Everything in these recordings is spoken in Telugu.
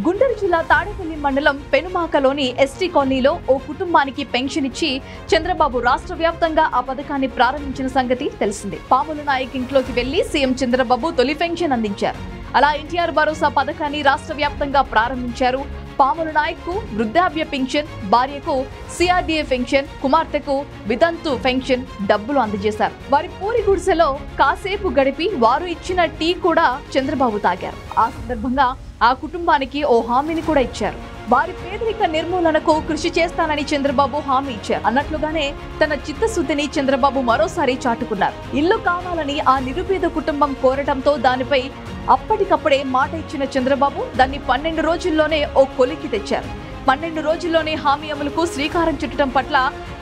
గుంటూరు జిల్లా తాడేపల్లి మండలం పెనుమాకలోని ఎస్టీ కాలనీలో ఓ కుటుంబానికి పెన్షన్ ఇచ్చి చంద్రబాబు రాష్ట్ర వ్యాప్తంగా ఆ పథకాన్ని ప్రారంభించిన సంగతి తెలిసిందే. పాముల నాయక్ ఇంట్లోకి వెళ్లి సీఎం చంద్రబాబు తొలి పెన్షన్ అందించారు. అలా ఎన్టీఆర్ భరోసా పథకాన్ని రాష్ట్ర వ్యాప్తంగా ప్రారంభించారు. పాముల నాయక్ కు వృద్ధాప్య పెన్షన్, భార్యకు సిఆర్డీఏ పెన్షన్, కుమార్తెకు వితంతు పెన్షన్ డబ్బులు అందజేశారు. వారి పూరి గుడిసెలో కాసేపు గడిపి వారు ఇచ్చిన టీ కూడా చంద్రబాబు తాగారు. ఆ సందర్భంగా ఆ కుటుంబానికి ఓ హామీని కూడా ఇచ్చారు. వారి పేదరిక నిర్మూలనకు కృషి చేస్తానని చంద్రబాబు హామీ ఇచ్చారు. అన్నట్లుగానే తన చిత్తశుద్ధిని చంద్రబాబు మరోసారి చాటుకున్నారు. ఇల్లు కావాలని ఆ నిరుపేద కుటుంబం కోరటంతో దానిపై అప్పటికప్పుడే మాట ఇచ్చిన చంద్రబాబు దాన్ని 12 రోజుల్లోనే ఓ కొలికి తెచ్చారు. 12 రోజుల్లోనే హామీ అమలుకు శ్రీకారం చుట్టడం పట్ల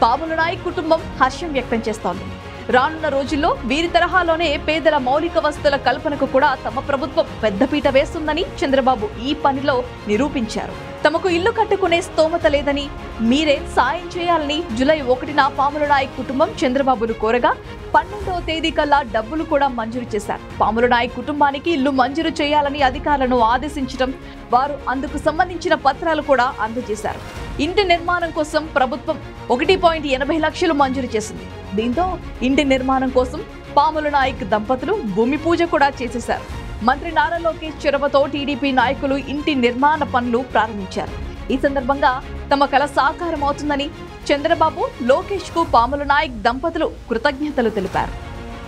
పాముల నాయక్ కుటుంబం హర్షం వ్యక్తం చేస్తోంది. రానున్న రోజుల్లో వీరి తరహాలోనే పేదల మౌలిక వసతుల కల్పనకు కూడా తమ ప్రభుత్వం పెద్దపీట వేస్తుందని చంద్రబాబు ఈ పనిలో నిరూపించారు. తమకు ఇల్లు కట్టుకునే స్తోమత లేదని మీరే సాయం చేయాలని జూలై 1న పాముల నాయక్ కుటుంబం చంద్రబాబును కోరగా 12వ తేదీ కల్లా డబ్బులు కూడా మంజూరు చేశారు. పాముల నాయక్ కుటుంబానికి ఇల్లు మంజూరు చేయాలని అధికారులను ఆదేశించడం, వారు అందుకు సంబంధించిన పత్రాలు కూడా అందజేశారు. ఇంటి నిర్మాణం కోసం ప్రభుత్వం 1.80 లక్షలు మంజూరు చేసింది. దీంతో ఇంటి నిర్మాణం కోసం పాముల నాయక్ దంపతులు భూమి పూజ కూడా చేసేశారు. మంత్రి నారా లోకేష్ చొరవతో టీడీపీ నాయకులు ఇంటి నిర్మాణ పనులు ప్రారంభించారు. ఈ సందర్భంగా తమ కల సాకారం అవుతుందని చంద్రబాబు, లోకేష్ కు పాముల నాయక్ దంపతులు కృతజ్ఞతలు తెలిపారు.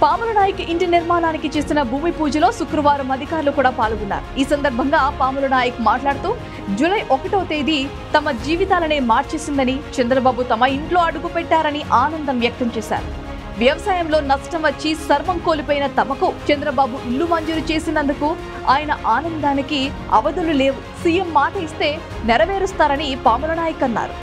పాముల నాయక్ ఇంటి నిర్మాణానికి చేసిన భూమి పూజలో శుక్రవారం అధికారులు కూడా పాల్గొన్నారు. ఈ సందర్భంగా పాముల నాయక్ మాట్లాడుతూ జూలై 1వ తేదీ తమ జీవితాలనే మార్చేసిందని, చంద్రబాబు తమ ఇంట్లో అడుగు పెట్టారని ఆనందం వ్యక్తం చేశారు. వ్యవసాయంలో నష్టం వచ్చి సర్వం కోల్పోయిన తమకు చంద్రబాబు ఇల్లు మంజూరు చేసినందుకు ఆయన ఆనందానికి అవధులు లేవు. సీఎం మాట ఇస్తే నెరవేరుస్తారని పాముల నాయక్ అన్నారు.